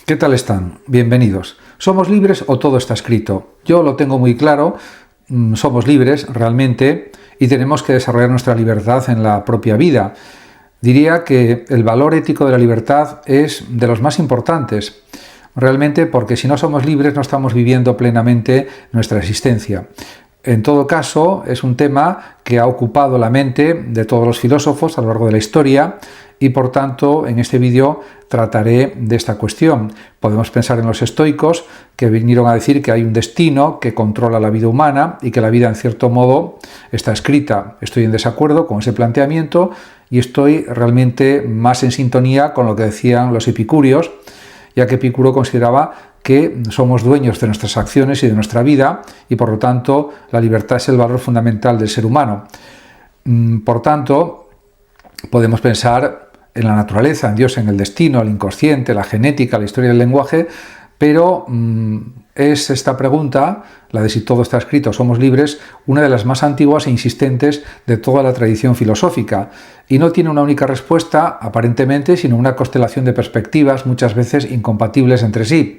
¿Qué tal están? Bienvenidos. ¿Somos libres o todo está escrito? Yo lo tengo muy claro, somos libres realmente y tenemos que desarrollar nuestra libertad en la propia vida. Diría que el valor ético de la libertad es de los más importantes, realmente porque si no somos libres no estamos viviendo plenamente nuestra existencia. En todo caso, es un tema que ha ocupado la mente de todos los filósofos a lo largo de la historia y por tanto en este vídeo trataré de esta cuestión. Podemos pensar en los estoicos que vinieron a decir que hay un destino que controla la vida humana y que la vida en cierto modo está escrita. Estoy en desacuerdo con ese planteamiento y estoy realmente más en sintonía con lo que decían los epicúreos, ya que Epicuro consideraba que somos dueños de nuestras acciones y de nuestra vida y por lo tanto la libertad es el valor fundamental del ser humano. Por tanto, podemos pensar en la naturaleza, en Dios, en el destino, el inconsciente, la genética, la historia del lenguaje, pero es esta pregunta, la de si todo está escrito, somos libres, una de las más antiguas e insistentes de toda la tradición filosófica y no tiene una única respuesta, aparentemente, sino una constelación de perspectivas, muchas veces incompatibles entre sí.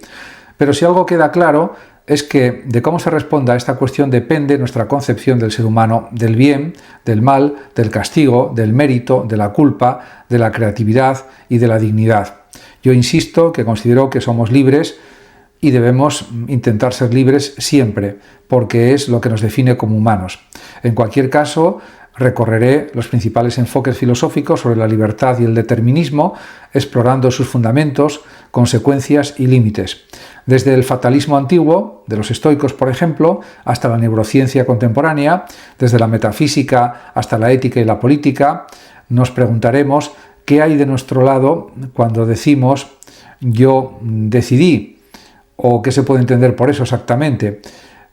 Pero si algo queda claro es que de cómo se responda a esta cuestión depende nuestra concepción del ser humano, del bien, del mal, del castigo, del mérito, de la culpa, de la creatividad y de la dignidad. Yo insisto que considero que somos libres y debemos intentar ser libres siempre, porque es lo que nos define como humanos. En cualquier caso, recorreré los principales enfoques filosóficos sobre la libertad y el determinismo, explorando sus fundamentos, consecuencias y límites. Desde el fatalismo antiguo, de los estoicos por ejemplo, hasta la neurociencia contemporánea, desde la metafísica hasta la ética y la política, nos preguntaremos qué hay de nuestro lado cuando decimos yo decidí, o qué se puede entender por eso exactamente.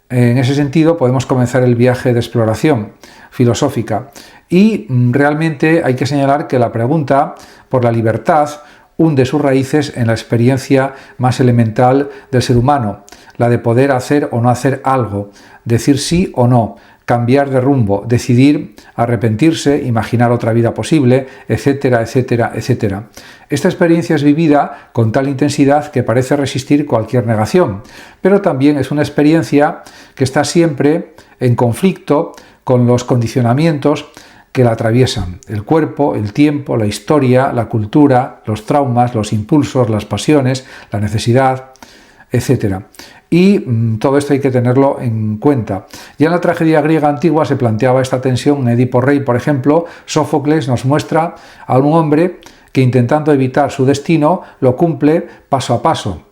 En ese sentido podemos comenzar el viaje de exploración filosófica y realmente hay que señalar que la pregunta por la libertad hunde sus raíces en la experiencia más elemental del ser humano, la de poder hacer o no hacer algo, decir sí o no, cambiar de rumbo, decidir, arrepentirse, imaginar otra vida posible, etcétera, etcétera, etcétera. Esta experiencia es vivida con tal intensidad que parece resistir cualquier negación, pero también es una experiencia que está siempre en conflicto con los condicionamientos que la atraviesan: el cuerpo, el tiempo, la historia, la cultura, los traumas, los impulsos, las pasiones, la necesidad, etc. Y todo esto hay que tenerlo en cuenta. Ya en la tragedia griega antigua se planteaba esta tensión. En Edipo Rey, por ejemplo, Sófocles nos muestra a un hombre que, intentando evitar su destino, lo cumple paso a paso.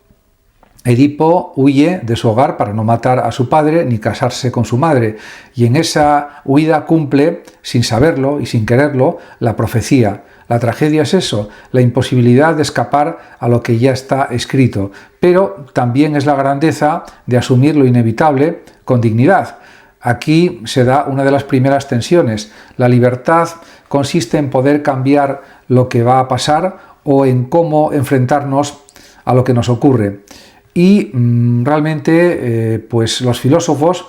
Edipo huye de su hogar para no matar a su padre ni casarse con su madre, y en esa huida cumple, sin saberlo y sin quererlo, la profecía. La tragedia es eso, la imposibilidad de escapar a lo que ya está escrito, pero también es la grandeza de asumir lo inevitable con dignidad. Aquí se da una de las primeras tensiones. La libertad consiste en poder cambiar lo que va a pasar o en cómo enfrentarnos a lo que nos ocurre. Y realmente pues los filósofos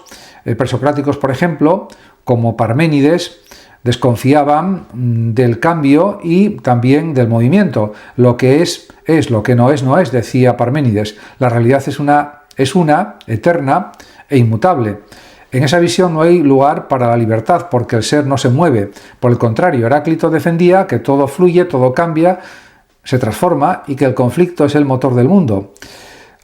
presocráticos, por ejemplo, como Parménides, desconfiaban del cambio y también del movimiento. Lo que es, lo que no es, decía Parménides. La realidad es una, eterna e inmutable. En esa visión no hay lugar para la libertad, porque el ser no se mueve. Por el contrario, Heráclito defendía que todo fluye, todo cambia, se transforma y que el conflicto es el motor del mundo.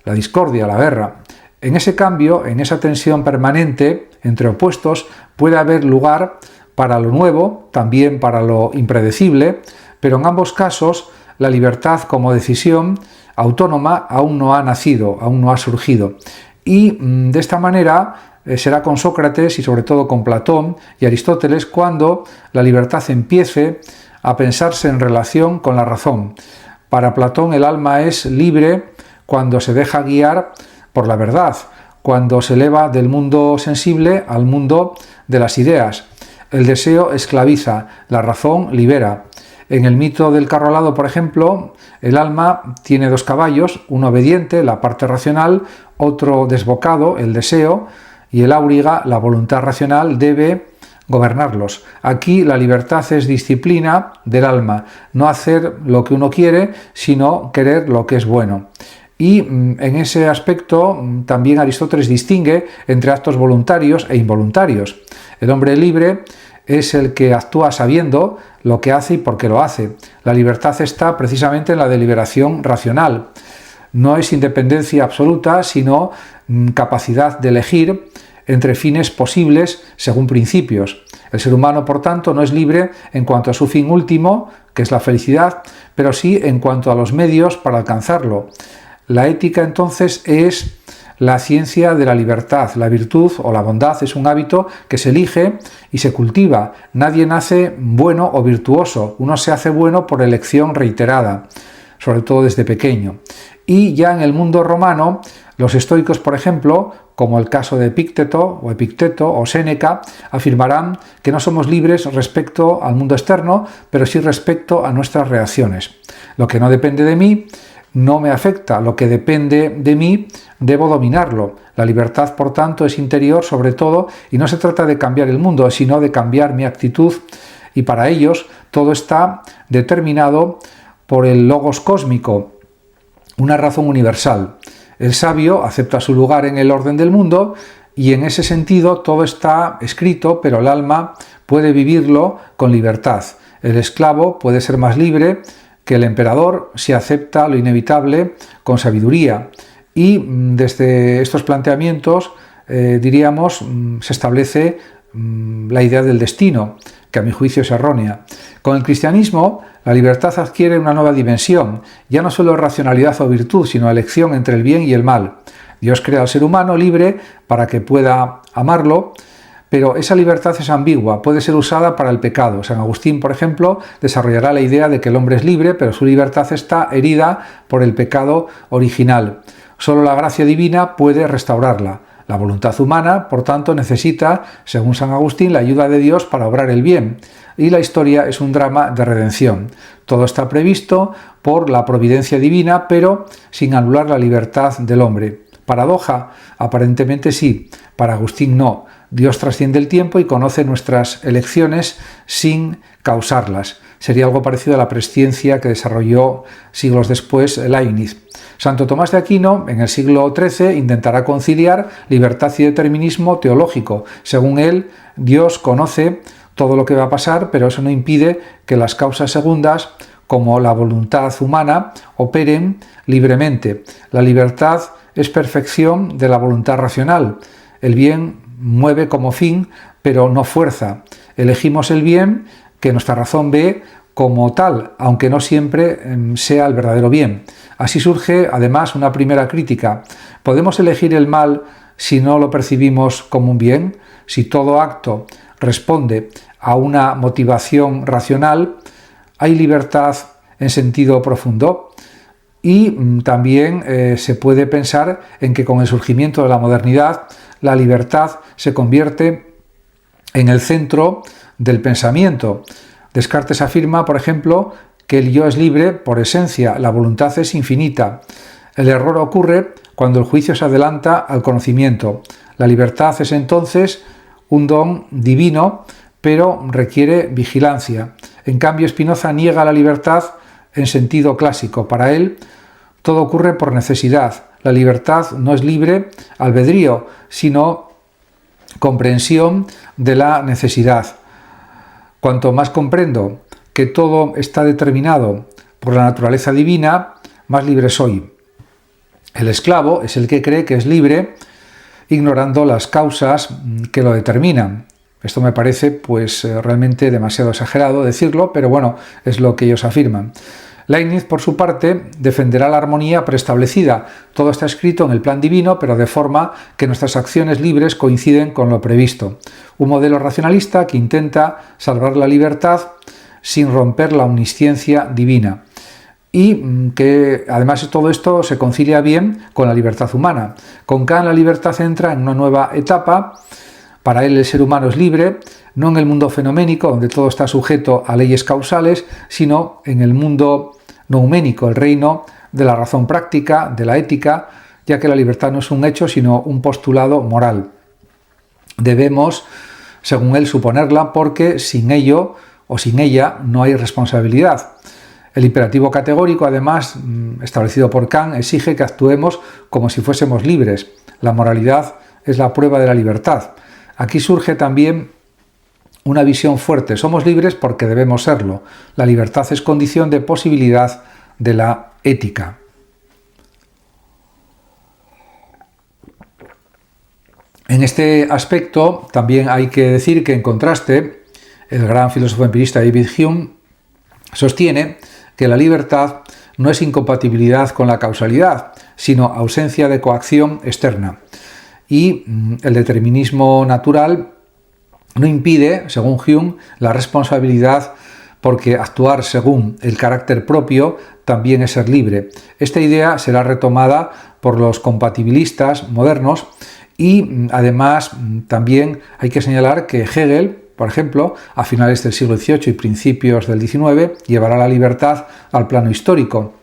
La discordia, la guerra. En ese cambio, en esa tensión permanente entre opuestos, puede haber lugar para lo nuevo, también para lo impredecible, pero en ambos casos la libertad como decisión autónoma aún no ha nacido, aún no ha surgido. Y de esta manera será con Sócrates y sobre todo con Platón y Aristóteles cuando la libertad empiece a pensarse en relación con la razón. Para Platón el alma es libre cuando se deja guiar por la verdad, cuando se eleva del mundo sensible al mundo de las ideas. El deseo esclaviza, la razón libera. En el mito del carro alado, por ejemplo, el alma tiene dos caballos, uno obediente, la parte racional, otro desbocado, el deseo, y el auriga, la voluntad racional, debe gobernarlos. Aquí la libertad es disciplina del alma, no hacer lo que uno quiere, sino querer lo que es bueno. Y en ese aspecto también Aristóteles distingue entre actos voluntarios e involuntarios. El hombre libre es el que actúa sabiendo lo que hace y por qué lo hace. La libertad está precisamente en la deliberación racional. No es independencia absoluta, sino capacidad de elegir entre fines posibles según principios. El ser humano, por tanto, no es libre en cuanto a su fin último, que es la felicidad, pero sí en cuanto a los medios para alcanzarlo. La ética, entonces, es la ciencia de la libertad. La virtud o la bondad es un hábito que se elige y se cultiva. Nadie nace bueno o virtuoso. Uno se hace bueno por elección reiterada, sobre todo desde pequeño. Y ya en el mundo romano, los estoicos, por ejemplo, como el caso de Epicteto o Séneca, afirmarán que no somos libres respecto al mundo externo, pero sí respecto a nuestras reacciones. Lo que no depende de mí no me afecta, lo que depende de mí debo dominarlo. La libertad, por tanto, es interior sobre todo y no se trata de cambiar el mundo, sino de cambiar mi actitud, y para ellos todo está determinado por el logos cósmico, una razón universal. El sabio acepta su lugar en el orden del mundo y en ese sentido todo está escrito, pero el alma puede vivirlo con libertad. El esclavo puede ser más libre que el emperador si acepta lo inevitable con sabiduría. Y desde estos planteamientos, diríamos, se establece la idea del destino, que a mi juicio es errónea. Con el cristianismo, la libertad adquiere una nueva dimensión, ya no solo racionalidad o virtud, sino elección entre el bien y el mal. Dios crea al ser humano libre para que pueda amarlo, pero esa libertad es ambigua, puede ser usada para el pecado. San Agustín, por ejemplo, desarrollará la idea de que el hombre es libre, pero su libertad está herida por el pecado original. Solo la gracia divina puede restaurarla. La voluntad humana, por tanto, necesita, según San Agustín, la ayuda de Dios para obrar el bien. Y la historia es un drama de redención. Todo está previsto por la providencia divina, pero sin anular la libertad del hombre. ¿Paradoja? Aparentemente sí. Para Agustín no. Dios trasciende el tiempo y conoce nuestras elecciones sin causarlas. Sería algo parecido a la presciencia que desarrolló siglos después Leibniz. Santo Tomás de Aquino, en el siglo XIII, intentará conciliar libertad y determinismo teológico. Según él, Dios conoce todo lo que va a pasar, pero eso no impide que las causas segundas, como la voluntad humana, operen libremente. La libertad es perfección de la voluntad racional. El bien mueve como fin, pero no fuerza. Elegimos el bien que nuestra razón ve como tal, aunque no siempre sea el verdadero bien. Así surge, además, una primera crítica. ¿Podemos elegir el mal si no lo percibimos como un bien? Si todo acto responde a una motivación racional, ¿hay libertad en sentido profundo? Y también se puede pensar en que con el surgimiento de la modernidad, la libertad se convierte en el centro del pensamiento. Descartes afirma, por ejemplo, que el yo es libre por esencia, la voluntad es infinita. El error ocurre cuando el juicio se adelanta al conocimiento. La libertad es entonces un don divino, pero requiere vigilancia. En cambio, Spinoza niega la libertad en sentido clásico. Para él, todo ocurre por necesidad. La libertad no es libre albedrío, sino comprensión de la necesidad. Cuanto más comprendo que todo está determinado por la naturaleza divina, más libre soy. El esclavo es el que cree que es libre, ignorando las causas que lo determinan. Esto me parece realmente demasiado exagerado decirlo, pero bueno, es lo que ellos afirman. Leibniz, por su parte, defenderá la armonía preestablecida. Todo está escrito en el plan divino, pero de forma que nuestras acciones libres coinciden con lo previsto. Un modelo racionalista que intenta salvar la libertad sin romper la omnisciencia divina. Y que además todo esto se concilia bien con la libertad humana. Con Kant la libertad entra en una nueva etapa. Para él el ser humano es libre, no en el mundo fenoménico, donde todo está sujeto a leyes causales, sino en el mundo nouménico, el reino de la razón práctica, de la ética, ya que la libertad no es un hecho, sino un postulado moral. Debemos, según él, suponerla porque sin ello o sin ella no hay responsabilidad. El imperativo categórico, además, establecido por Kant, exige que actuemos como si fuésemos libres. La moralidad es la prueba de la libertad. Aquí surge también una visión fuerte. Somos libres porque debemos serlo. La libertad es condición de posibilidad de la ética. En este aspecto también hay que decir que, en contraste, el gran filósofo empirista David Hume sostiene que la libertad no es incompatibilidad con la causalidad, sino ausencia de coacción externa. Y el determinismo natural no impide, según Hume, la responsabilidad, porque actuar según el carácter propio también es ser libre. Esta idea será retomada por los compatibilistas modernos y además también hay que señalar que Hegel, por ejemplo, a finales del siglo XVIII y principios del XIX, llevará la libertad al plano histórico.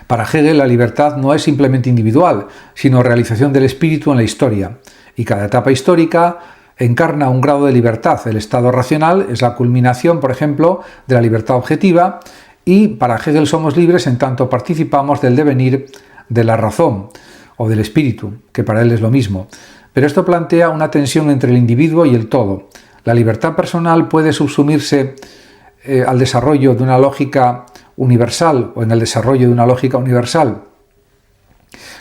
Para Hegel, la libertad no es simplemente individual, sino realización del espíritu en la historia. Y cada etapa histórica encarna un grado de libertad. El estado racional es la culminación, por ejemplo, de la libertad objetiva, y para Hegel somos libres en tanto participamos del devenir de la razón o del espíritu, que para él es lo mismo. Pero esto plantea una tensión entre el individuo y el todo. La libertad personal puede subsumirse al desarrollo de una lógica universal o en el desarrollo de una lógica universal.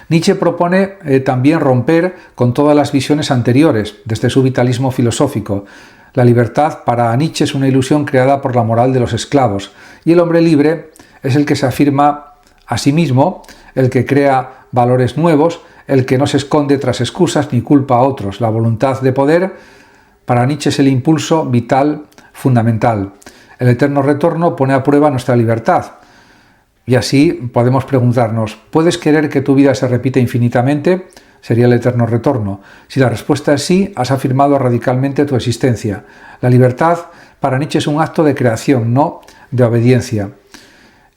Nietzsche propone también romper con todas las visiones anteriores desde su vitalismo filosófico. La libertad para Nietzsche es una ilusión creada por la moral de los esclavos, y el hombre libre es el que se afirma a sí mismo, el que crea valores nuevos, el que no se esconde tras excusas ni culpa a otros. La voluntad de poder para Nietzsche es el impulso vital fundamental. El eterno retorno pone a prueba nuestra libertad. Y así podemos preguntarnos, ¿puedes querer que tu vida se repita infinitamente? Sería el eterno retorno. Si la respuesta es sí, has afirmado radicalmente tu existencia. La libertad para Nietzsche es un acto de creación, no de obediencia.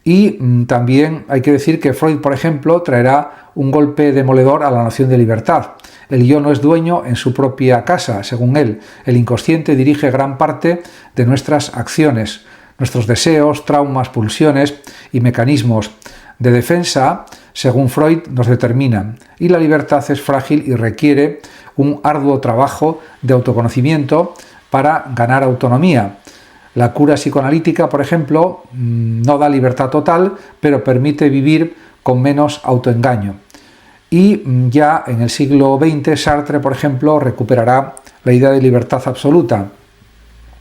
Y también hay que decir que Freud, por ejemplo, traerá un golpe demoledor a la noción de libertad. El yo no es dueño en su propia casa, según él. El inconsciente dirige gran parte de nuestras acciones. Nuestros deseos, traumas, pulsiones y mecanismos de defensa, según Freud, nos determinan. Y la libertad es frágil y requiere un arduo trabajo de autoconocimiento para ganar autonomía. La cura psicoanalítica, por ejemplo, no da libertad total, pero permite vivir con menos autoengaño. Y ya en el siglo XX, Sartre, por ejemplo, recuperará la idea de libertad absoluta.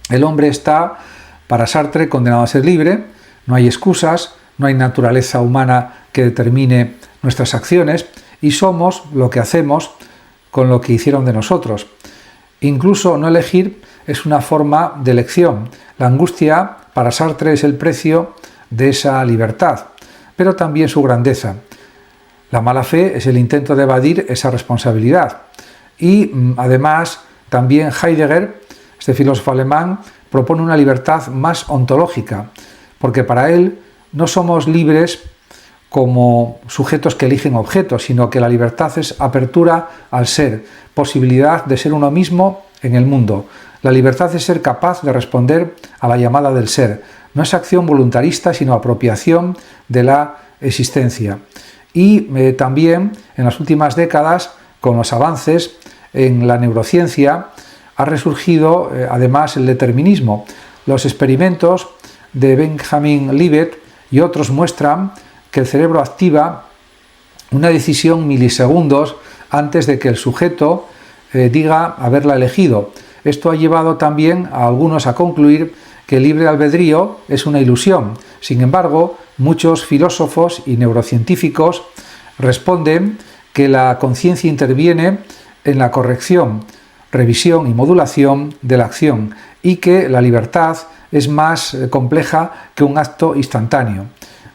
El hombre está, para Sartre, condenado a ser libre, no hay excusas, no hay naturaleza humana que determine nuestras acciones y somos lo que hacemos con lo que hicieron de nosotros. Incluso no elegir es una forma de elección. La angustia, para Sartre, es el precio de esa libertad, pero también su grandeza. La mala fe es el intento de evadir esa responsabilidad. Y además, también Heidegger, este filósofo alemán, propone una libertad más ontológica, porque para él no somos libres como sujetos que eligen objetos, sino que la libertad es apertura al ser, posibilidad de ser uno mismo en el mundo. La libertad es ser capaz de responder a la llamada del ser. No es acción voluntarista, sino apropiación de la existencia. Y también en las últimas décadas, con los avances en la neurociencia, ha resurgido además el determinismo. Los experimentos de Benjamin Libet y otros muestran que el cerebro activa una decisión milisegundos antes de que el sujeto diga haberla elegido. Esto ha llevado también a algunos a concluir que el libre albedrío es una ilusión. Sin embargo, muchos filósofos y neurocientíficos responden que la conciencia interviene en la corrección, revisión y modulación de la acción y que la libertad es más compleja que un acto instantáneo.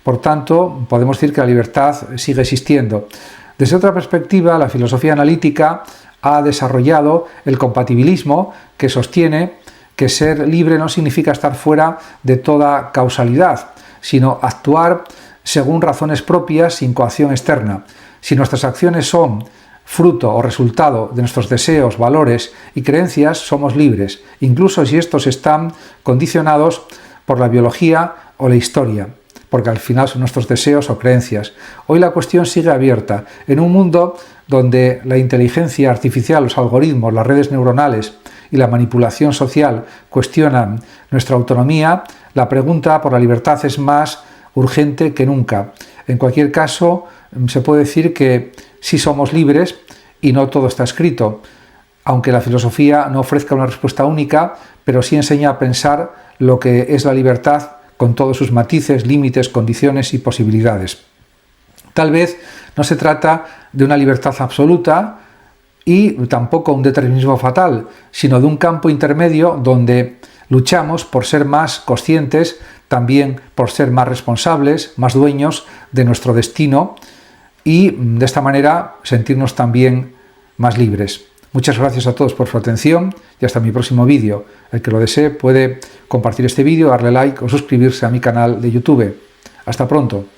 Por tanto, podemos decir que la libertad sigue existiendo. Desde otra perspectiva, la filosofía analítica ha desarrollado el compatibilismo, que sostiene que ser libre no significa estar fuera de toda causalidad, sino actuar según razones propias sin coacción externa. Si nuestras acciones son fruto o resultado de nuestros deseos, valores y creencias, somos libres, incluso si estos están condicionados por la biología o la historia, porque al final son nuestros deseos o creencias. Hoy la cuestión sigue abierta. En un mundo donde la inteligencia artificial, los algoritmos, las redes neuronales y la manipulación social cuestionan nuestra autonomía, la pregunta por la libertad es más urgente que nunca. En cualquier caso, se puede decir que sí somos libres y no todo está escrito, aunque la filosofía no ofrezca una respuesta única, pero sí enseña a pensar lo que es la libertad con todos sus matices, límites, condiciones y posibilidades. Tal vez no se trata de una libertad absoluta y tampoco un determinismo fatal, sino de un campo intermedio donde luchamos por ser más conscientes, también por ser más responsables, más dueños de nuestro destino y de esta manera sentirnos también más libres. Muchas gracias a todos por su atención y hasta mi próximo vídeo. El que lo desee puede compartir este vídeo, darle like o suscribirse a mi canal de YouTube. Hasta pronto.